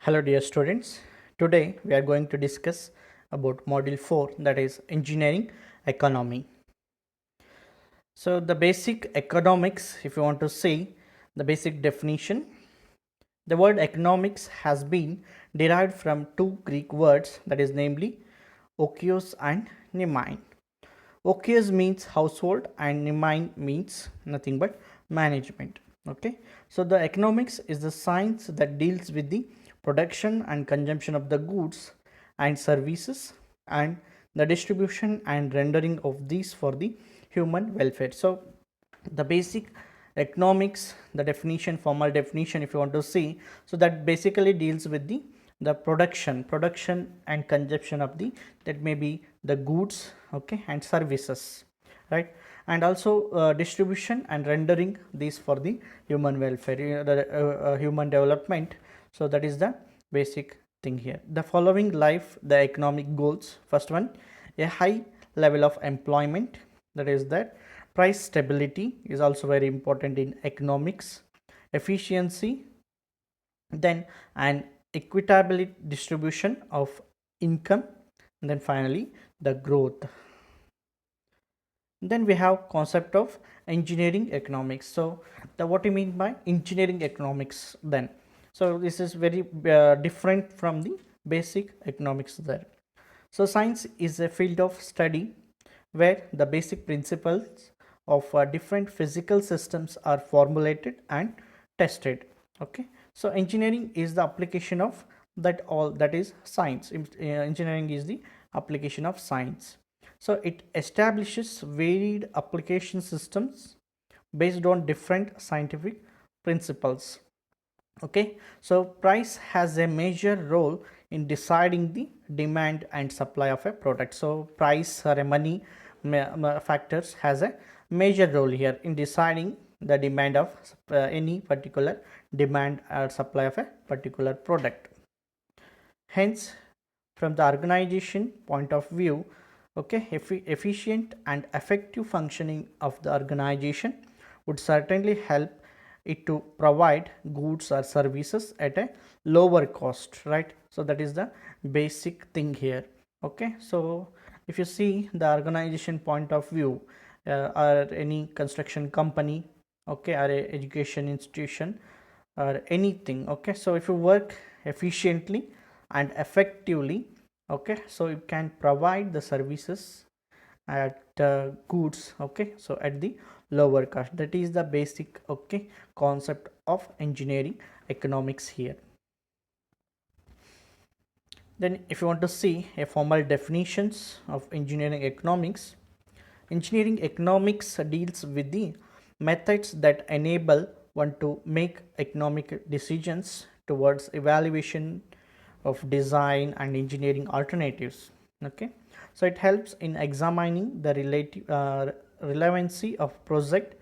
Hello dear students, today we are going to discuss about module 4, that is engineering economy. So the basic economics, if you want to see the basic definition, the word economics has been derived from two Greek words, that is namely okios and nemein. Okios means household and nemein means nothing but management. Okay, so the economics is the science that deals with the production and consumption of the goods and services and the distribution and rendering of these for the human welfare. So the basic economics, the definition, formal definition, if you want to see, so that basically deals with the production and consumption of the, that may be the goods, okay, and services, right, and also distribution and rendering these for the human welfare, human development. So that is the basic thing here. The following life the economic goals: first one, a high level of employment, that is that price stability is also very important in economics, efficiency, then an equitable distribution of income, and then finally the growth. Then we have concept of engineering economics. So the what you mean by engineering economics then? So this is very different from the basic economics there. So science is a field of study where the basic principles of different physical systems are formulated and tested. Okay, so engineering is the application of that, all that is science. Engineering is the application of science. So it establishes varied application systems based on different scientific principles. Okay, so price has a major role in deciding the demand and supply of a product. So price or a money factors has a major role here in deciding the demand of any particular demand or supply of a particular product. Hence, from the organization point of view, okay, efficient and effective functioning of the organization would certainly help it to provide goods or services at a lower cost, right? So that is the basic thing here. Okay, so if you see the organization point of view, or any construction company, okay, or a education institution or anything, okay, so if you work efficiently and effectively, okay, so you can provide the services at goods, okay, so at the lower cost. That is the basic, okay, concept of engineering economics here. Then if you want to see a formal definitions of engineering economics, engineering economics deals with the methods that enable one to make economic decisions towards evaluation of design and engineering alternatives. Okay, so it helps in examining the relevancy of project,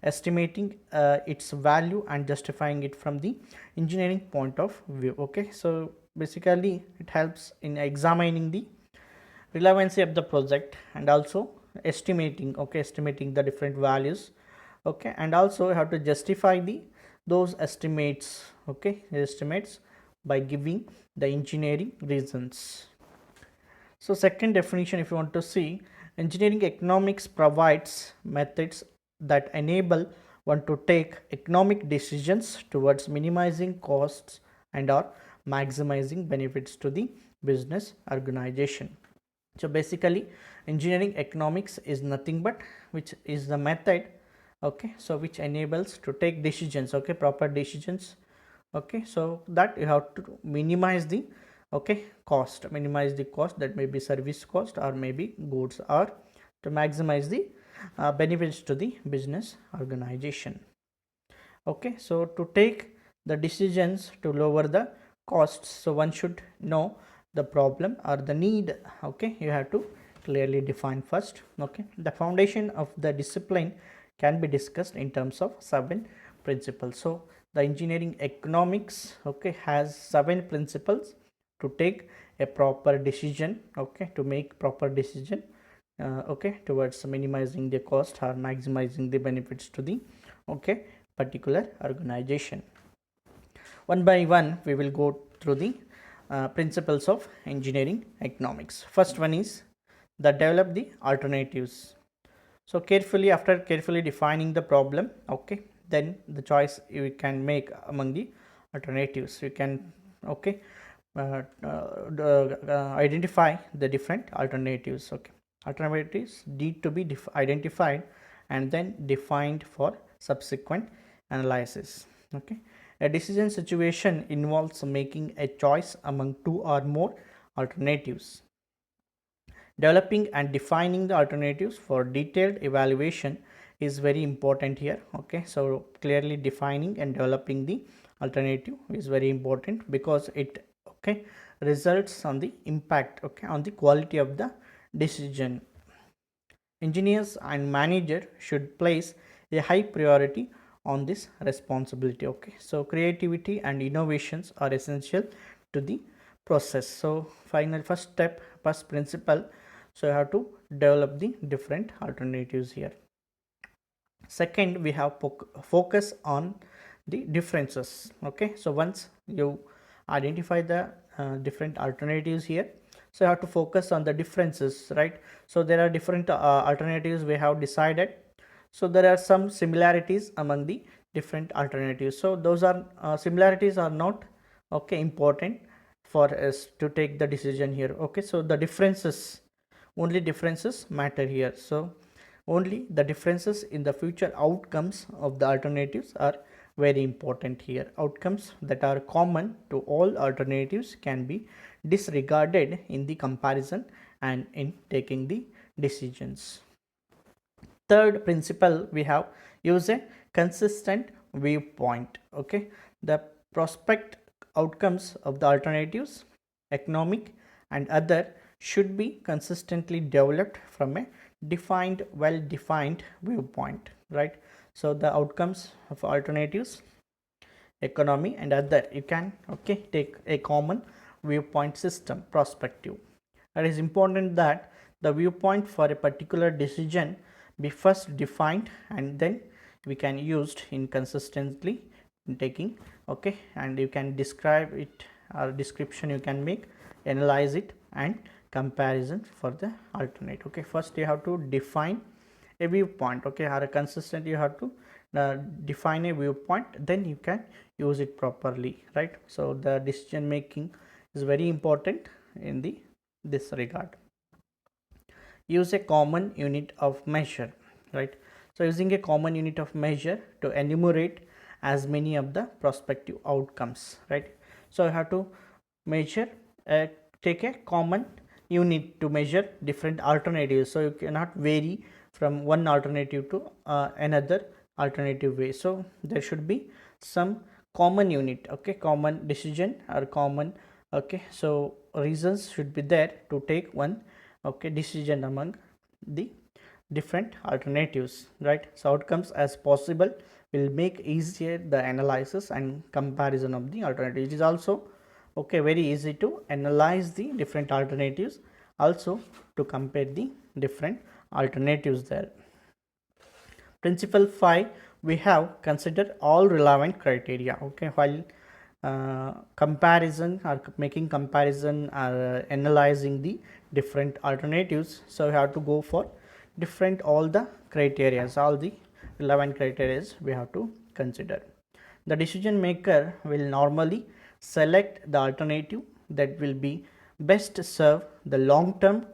estimating its value and justifying it from the engineering point of view. Okay, so basically it helps in examining the relevancy of the project and also estimating, okay, estimating the different values, okay, and also you have to justify the those estimates, okay, estimates by giving the engineering reasons. So second definition, if you want to see, engineering economics provides methods that enable one to take economic decisions towards minimizing costs and or maximizing benefits to the business organization. So basically engineering economics is nothing but which is the method, okay, so which enables to take decisions, okay, proper decisions, okay, so that you have to minimize the, okay, cost, minimize the cost, that may be service cost or maybe goods, or to maximize the benefits to the business organization. Okay, so to take the decisions to lower the costs, so one should know the problem or the need, okay, you have to clearly define first. Okay, the foundation of the discipline can be discussed in terms of 7 principles. So the engineering economics, okay, has 7 principles to take a proper decision, okay, to make proper decision, okay, towards minimizing the cost or maximizing the benefits to the, okay, particular organization. One by one we will go through the principles of engineering economics. First one is the develop the alternatives. So after carefully defining the problem, okay, then the choice you can make among the alternatives. You can, okay, identify the different alternatives. Okay, alternatives need to be identified and then defined for subsequent analysis. Okay, a decision situation involves making a choice among two or more alternatives. Developing and defining the alternatives for detailed evaluation is very important here. Okay, so clearly defining and developing the alternative is very important because it, okay, results on the impact, okay, on the quality of the decision. Engineers and manager should place a high priority on this responsibility. Okay, so creativity and innovations are essential to the process. So first step, first principle, so you have to develop the different alternatives here. Second, we have focus on the differences. Okay, so once you identify the different alternatives here, so you have to focus on the differences, right? So there are different alternatives we have decided. So there are some similarities among the different alternatives. So those are similarities are not, okay, important for us to take the decision here. Okay, so the differences, only differences matter here. So only the differences in the future outcomes of the alternatives are very important here. Outcomes that are common to all alternatives can be disregarded in the comparison and in taking the decisions. Third principle, we have use a consistent viewpoint. Okay, the prospect outcomes of the alternatives, economic and other, should be consistently developed from a well defined viewpoint, right? So the outcomes of alternatives, economy and other, you can, okay, take a common viewpoint system perspective. It is important that the viewpoint for a particular decision be first defined and then we can used in consistently in taking, okay, and you can describe it or description you can make, analyze it and comparison for the alternate. Okay, first you have to define a viewpoint, okay, or a consistent, you have to define a viewpoint, then you can use it properly, right? So the decision making is very important in this regard. Use a common unit of measure, right? So using a common unit of measure to enumerate as many of the prospective outcomes, right? So you have to measure, take a common unit to measure different alternatives. So you cannot vary from one alternative to another alternative way. So there should be some common unit, okay, common decision or common, okay, so reasons should be there to take one, okay, decision among the different alternatives, right? So outcomes as possible will make easier the analysis and comparison of the alternatives. It is also, okay, very easy to analyze the different alternatives, also to compare the different alternatives there. Principle 5, we have considered all relevant criteria. Okay, while comparison or making comparison or analyzing the different alternatives, so we have to go for different all the criteria, all the relevant criteria we have to consider. The decision maker will normally select the alternative that will be best serve the long term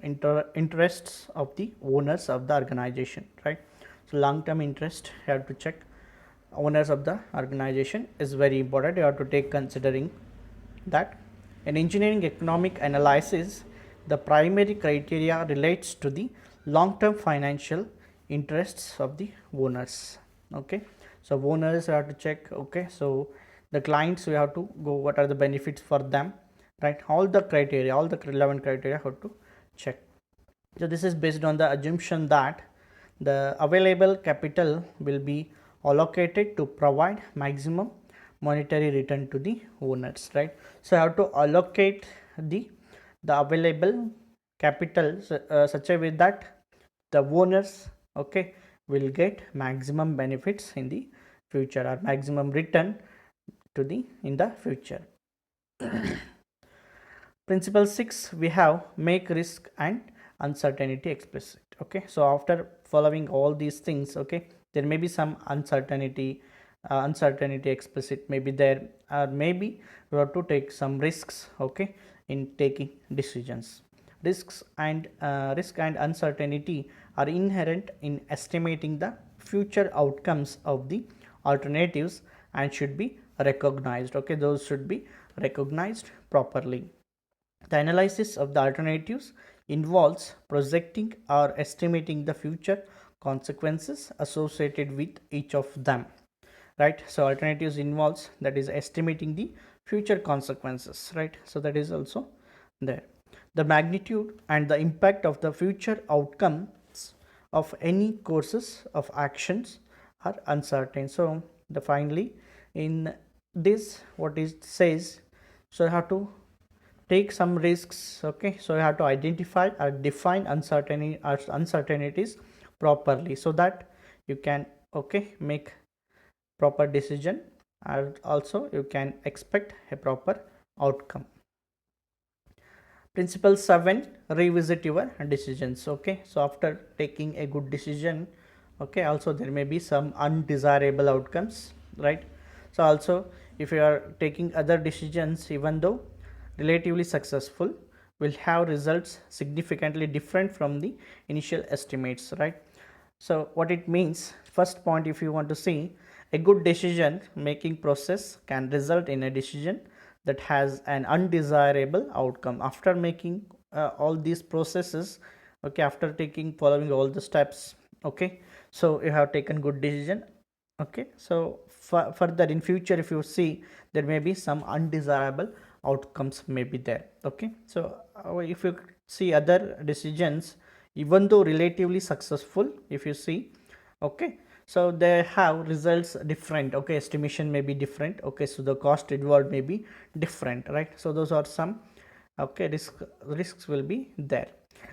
interests of the owners of the organization, right? So long term interest, you have to check owners of the organization is very important. You have to take considering that. In engineering economic analysis, the primary criteria relates to the long term financial interests of the owners. Okay, so owners have to check, okay, so the clients, we have to go what are the benefits for them, right? All the criteria, all the relevant criteria have to check. So this is based on the assumption that the available capital will be allocated to provide maximum monetary return to the owners, right? So I have to allocate the available capital such a way that the owners, okay, will get maximum benefits in the future or maximum return to the in the future. Principle 6, we have make risk and uncertainty explicit. Okay, so after following all these things, okay, there may be some uncertainty explicit may be there, or maybe we have to take some risks, okay, in taking decisions. Risk and uncertainty are inherent in estimating the future outcomes of the alternatives and should be recognized. Okay, those should be recognized properly. The analysis of the alternatives involves projecting or estimating the future consequences associated with each of them, right? So alternatives involves, that is estimating the future consequences, right? So that is also there. The magnitude and the impact of the future outcomes of any courses of actions are uncertain. So the finally in this what it says, so you have to take some risks. Okay, so you have to identify or define uncertainties properly, so that you can, okay, make proper decision, and also you can expect a proper outcome. Principle 7, revisit your decisions. Okay, so after taking a good decision, okay, also there may be some undesirable outcomes, right? So also if you are taking other decisions, even though relatively successful, will have results significantly different from the initial estimates, right? So what it means, first point, if you want to see, a good decision making process can result in a decision that has an undesirable outcome. After making all these processes, okay, after following all the steps, okay, so you have taken good decision. Okay, so further in future, if you see, there may be some undesirable outcomes may be there. Okay, so if you see other decisions, even though relatively successful, if you see, okay, so they have results different. Okay, estimation may be different. Okay, so the cost involved may be different, right? So those are some, okay, risks will be there.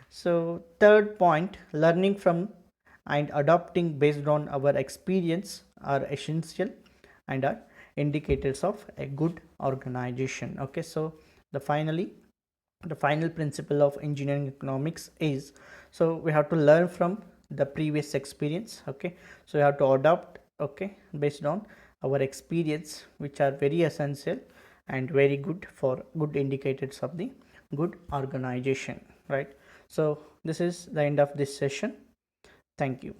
So third point, learning from and adopting based on our experience are essential and are indicators of a good organization. Okay, so the final principle of engineering economics is, so we have to learn from the previous experience. Okay, so we have to adopt, okay, based on our experience, which are very essential and very good for good indicators of the good organization, right? So this is the end of this session. Thank you.